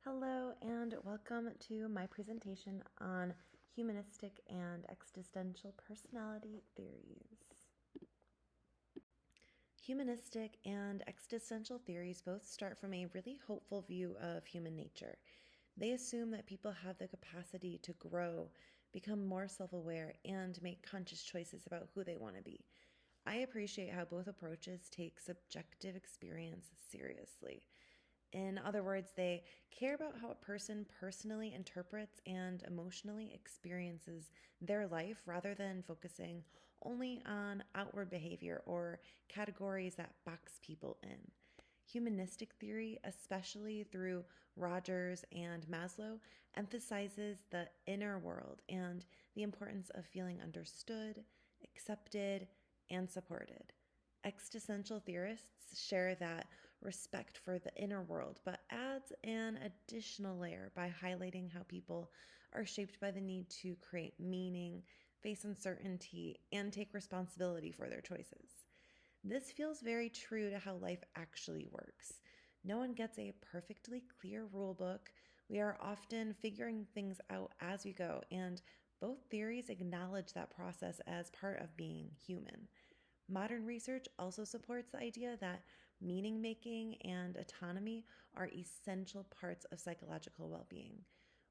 Hello and welcome to my presentation on humanistic and existential personality theories. Humanistic and existential theories both start from a really hopeful view of human nature. They assume that people have the capacity to grow, become more self-aware, and make conscious choices about who they want to be. I appreciate how both approaches take subjective experience seriously. In other words, they care about how a person personally interprets and emotionally experiences their life rather than focusing only on outward behavior or categories that box people in. Humanistic theory, especially through Rogers and Maslow, emphasizes the inner world and the importance of feeling understood, accepted, and supported. Existential theorists share that respect for the inner world, but adds an additional layer by highlighting how people are shaped by the need to create meaning, face uncertainty, and take responsibility for their choices. This feels very true to how life actually works. No one gets a perfectly clear rule book. We are often figuring things out as we go, and both theories acknowledge that process as part of being human. Modern research also supports the idea that meaning making and autonomy are essential parts of psychological well being.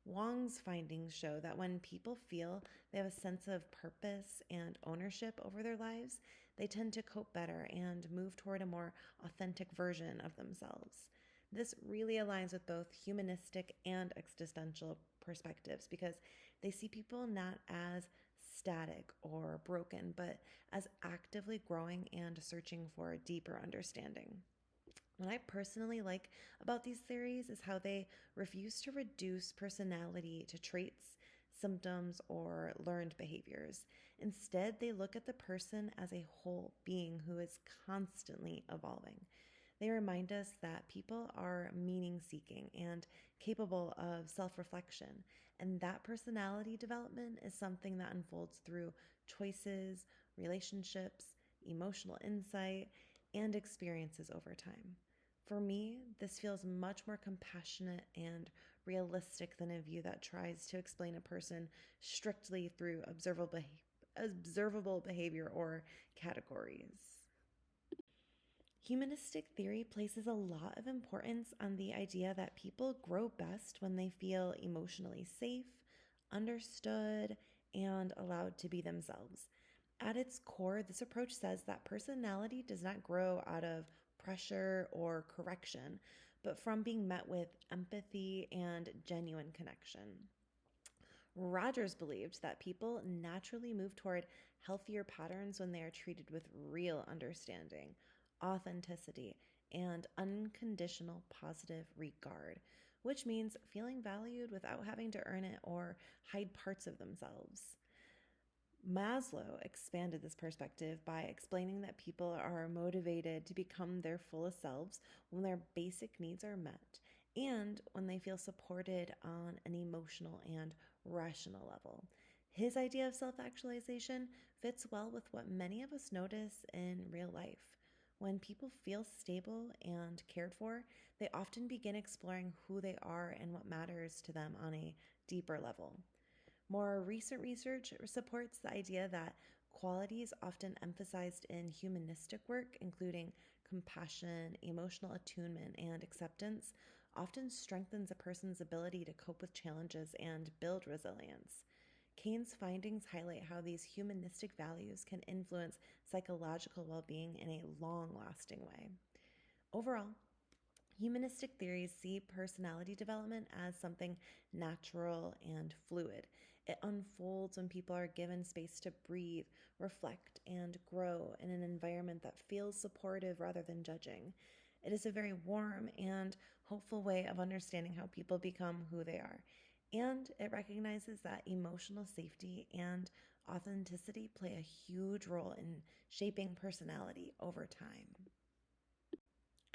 Wong's findings show that when people feel they have a sense of purpose and ownership over their lives, they tend to cope better and move toward a more authentic version of themselves. This really aligns with both humanistic and existential perspectives because they see people not as static or broken, but as actively growing and searching for a deeper understanding. What I personally like about these theories is how they refuse to reduce personality to traits, symptoms, or learned behaviors. Instead, they look at the person as a whole being who is constantly evolving. They remind us that people are meaning seeking and capable of self reflection, and that personality development is something that unfolds through choices, relationships, emotional insight, and experiences over time. For me, this feels much more compassionate and realistic than a view that tries to explain a person strictly through observable behavior or categories. Humanistic theory places a lot of importance on the idea that people grow best when they feel emotionally safe, understood, and allowed to be themselves. At its core, this approach says that personality does not grow out of pressure or correction, but from being met with empathy and genuine connection. Rogers believed that people naturally move toward healthier patterns when they are treated with real understanding, authenticity, and unconditional positive regard, which means feeling valued without having to earn it or hide parts of themselves. Maslow expanded this perspective by explaining that people are motivated to become their fullest selves when their basic needs are met and when they feel supported on an emotional and rational level. His idea of self actualization fits well with what many of us notice in real life. When people feel stable and cared for, they often begin exploring who they are and what matters to them on a deeper level. More recent research supports the idea that qualities often emphasized in humanistic work, including compassion, emotional attunement, and acceptance, often strengthens a person's ability to cope with challenges and build resilience. Kane's findings highlight how these humanistic values can influence psychological well being in a long lasting way. Overall, humanistic theories see personality development as something natural and fluid. It unfolds when people are given space to breathe, reflect, and grow in an environment that feels supportive rather than judging. It is a very warm and hopeful way of understanding how people become who they are. And it recognizes that emotional safety and authenticity play a huge role in shaping personality over time.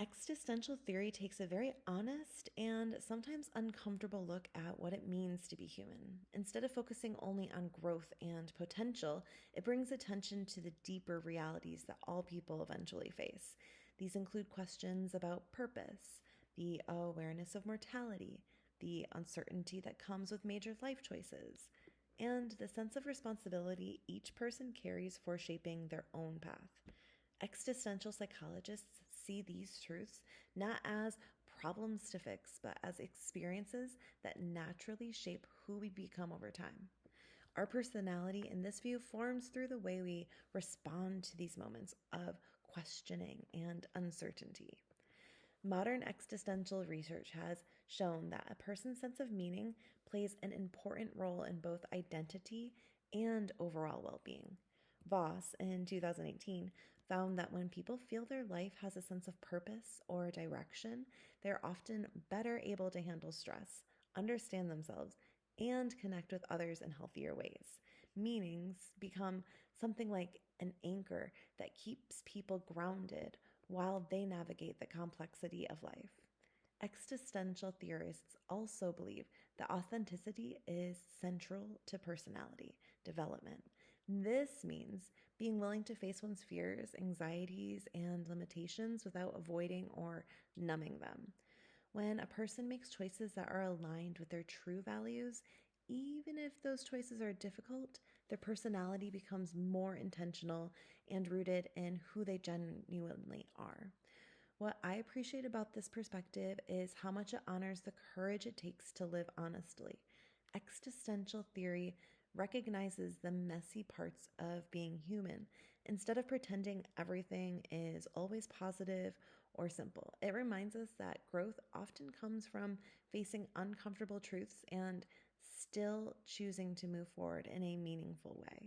Existential theory takes a very honest and sometimes uncomfortable look at what it means to be human. Instead of focusing only on growth and potential, it brings attention to the deeper realities that all people eventually face. These include questions about purpose, the awareness of mortality, the uncertainty that comes with major life choices, and the sense of responsibility each person carries for shaping their own path. Existential psychologists see these truths not as problems to fix, but as experiences that naturally shape who we become over time. Our personality, in this view, forms through the way we respond to these moments of questioning and uncertainty. Modern existential research has shown that a person's sense of meaning plays an important role in both identity and overall well being. Voss, in 2018, found that when people feel their life has a sense of purpose or direction, they're often better able to handle stress, understand themselves, and connect with others in healthier ways. Meanings become something like an anchor that keeps people grounded while they navigate the complexity of life. Existential theorists also believe that authenticity is central to personality development. This means being willing to face one's fears, anxieties, and limitations without avoiding or numbing them. When a person makes choices that are aligned with their true values, even if those choices are difficult, their personality becomes more intentional and rooted in who they genuinely are. What I appreciate about this perspective is how much it honors the courage it takes to live honestly. Existential theory recognizes the messy parts of being human instead of pretending everything is always positive or simple. It reminds us that growth often comes from facing uncomfortable truths and still choosing to move forward in a meaningful way.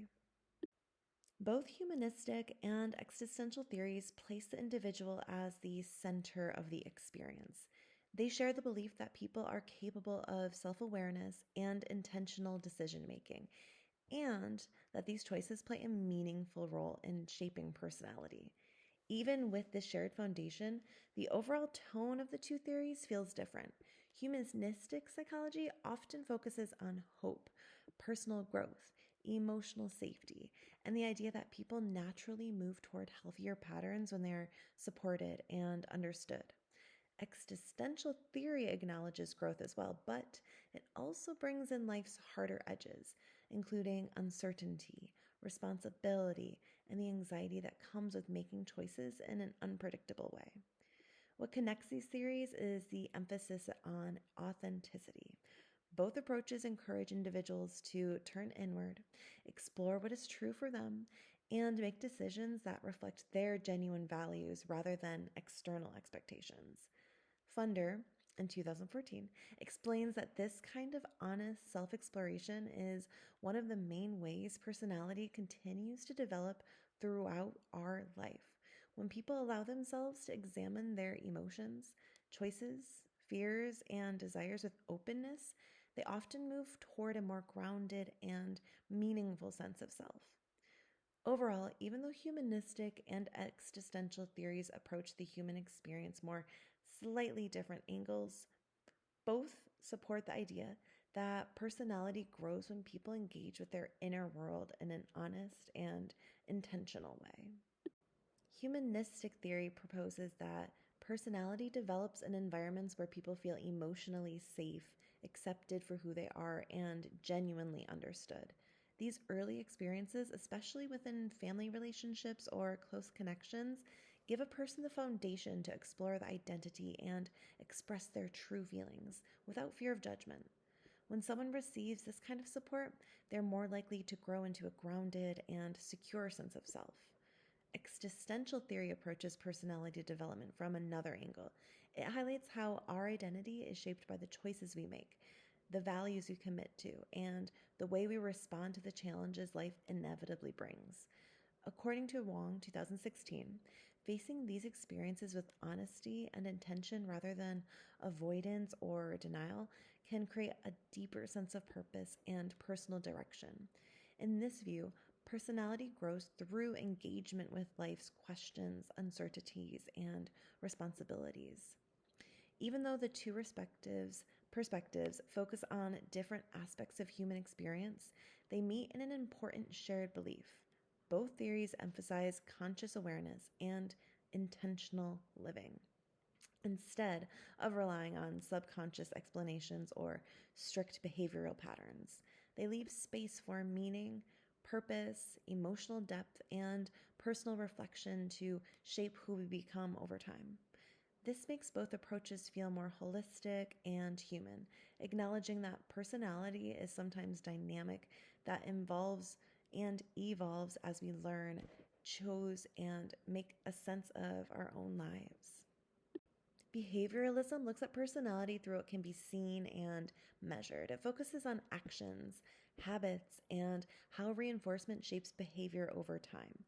Both humanistic and existential theories place the individual as the center of the experience. They share the belief that people are capable of self awareness and intentional decision making, and that these choices play a meaningful role in shaping personality. Even with this shared foundation, the overall tone of the two theories feels different. Humanistic psychology often focuses on hope, personal growth, emotional safety, and the idea that people naturally move toward healthier patterns when they're supported and understood. Existential theory acknowledges growth as well, but it also brings in life's harder edges, including uncertainty, responsibility, and the anxiety that comes with making choices in an unpredictable way. What connects these theories is the emphasis on authenticity. Both approaches encourage individuals to turn inward, explore what is true for them, and make decisions that reflect their genuine values rather than external expectations. Funder, in 2014, explains that this kind of honest self exploration is one of the main ways personality continues to develop throughout our life. When people allow themselves to examine their emotions, choices, fears, and desires with openness, they often move toward a more grounded and meaningful sense of self. Overall, even though humanistic and existential theories approach the human experience more slightly different angles, both support the idea that personality grows when people engage with their inner world in an honest and intentional way. Humanistic theory proposes that personality develops in environments where people feel emotionally safe, accepted for who they are, and genuinely understood. These early experiences, especially within family relationships or close connections, give a person the foundation to explore the identity and express their true feelings without fear of judgment. When someone receives this kind of support, they're more likely to grow into a grounded and secure sense of self. Existential theory approaches personality development from another angle. It highlights how our identity is shaped by the choices we make, the values we commit to, and the way we respond to the challenges life inevitably brings. According to Wong, 2016, facing these experiences with honesty and intention rather than avoidance or denial can create a deeper sense of purpose and personal direction. In this view, personality grows through engagement with life's questions, uncertainties, and responsibilities. Even though the two respectives perspectives focus on different aspects of human experience, they meet in an important shared belief. Both theories emphasize conscious awareness and intentional living. instead of relying on subconscious explanations or strict behavioral patterns. They leave space for meaning, purpose, emotional depth, and personal reflection to shape who we become over time. This makes both approaches feel more holistic and human, acknowledging that personality is sometimes dynamic, that involves and evolves as we learn, choose, and make a sense of our own lives. Behavioralism looks at personality through what can be seen and measured. It focuses on actions, habits, and how reinforcement shapes behavior over time.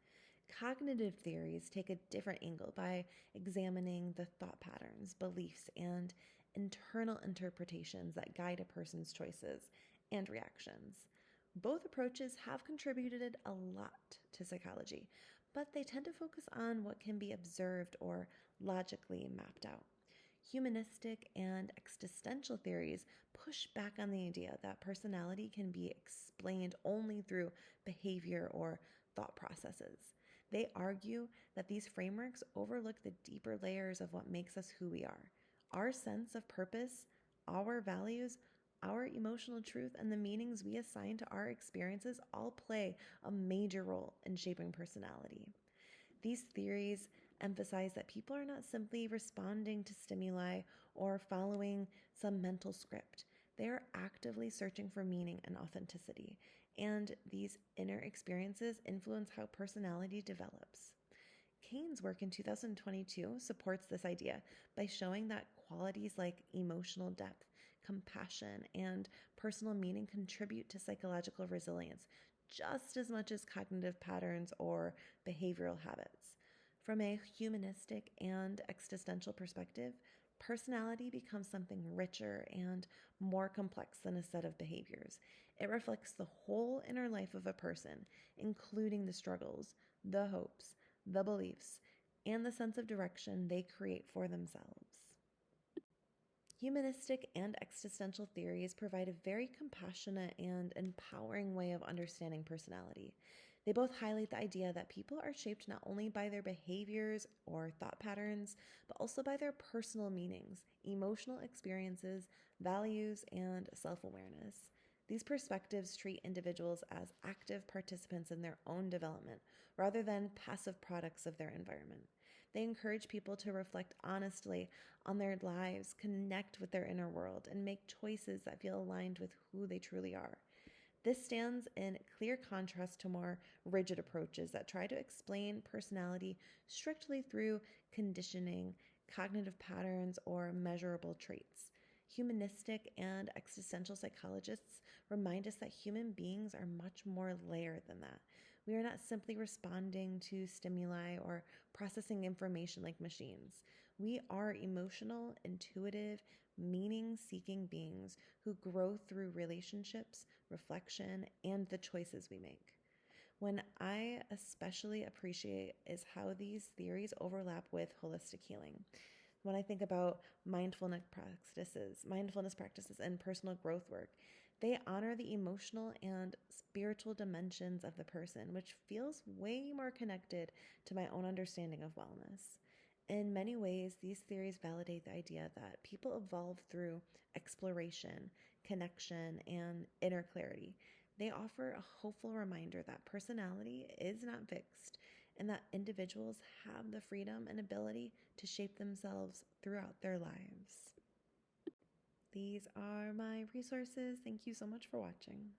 Cognitive theories take a different angle by examining the thought patterns, beliefs, and internal interpretations that guide a person's choices and reactions. Both approaches have contributed a lot to psychology, but they tend to focus on what can be observed or logically mapped out. Humanistic and existential theories push back on the idea that personality can be explained only through behavior or thought processes. They argue that these frameworks overlook the deeper layers of what makes us who we are. Our sense of purpose, our values, our emotional truth, and the meanings we assign to our experiences all play a major role in shaping personality. These theories emphasize that people are not simply responding to stimuli or following some mental script. They are actively searching for meaning and authenticity, and these inner experiences influence how personality develops. Kane's work in 2022 supports this idea by showing that qualities like emotional depth, compassion, and personal meaning contribute to psychological resilience just as much as cognitive patterns or behavioral habits. From a humanistic and existential perspective, personality becomes something richer and more complex than a set of behaviors. It reflects the whole inner life of a person, including the struggles, the hopes, the beliefs, and the sense of direction they create for themselves. Humanistic and existential theories provide a very compassionate and empowering way of understanding personality. They both highlight the idea that people are shaped not only by their behaviors or thought patterns, but also by their personal meanings, emotional experiences, values, and self awareness. These perspectives treat individuals as active participants in their own development rather than passive products of their environment. They encourage people to reflect honestly on their lives, connect with their inner world, and make choices that feel aligned with who they truly are. This stands in clear contrast to more rigid approaches that try to explain personality strictly through conditioning, cognitive patterns, or measurable traits. Humanistic and existential psychologists remind us that human beings are much more layered than that. We are not simply responding to stimuli or processing information like machines. We are emotional, intuitive, meaning seeking beings who grow through relationships, reflection, and the choices we make. When I especially appreciate is how these theories overlap with holistic healing. When I think about mindfulness practices and personal growth work, they honor the emotional and spiritual dimensions of the person, which feels way more connected to my own understanding of wellness. In many ways, these theories validate the idea that people evolve through exploration, connection, and inner clarity. They offer a hopeful reminder that personality is not fixed and that individuals have the freedom and ability to shape themselves throughout their lives. These are my resources. Thank you so much for watching.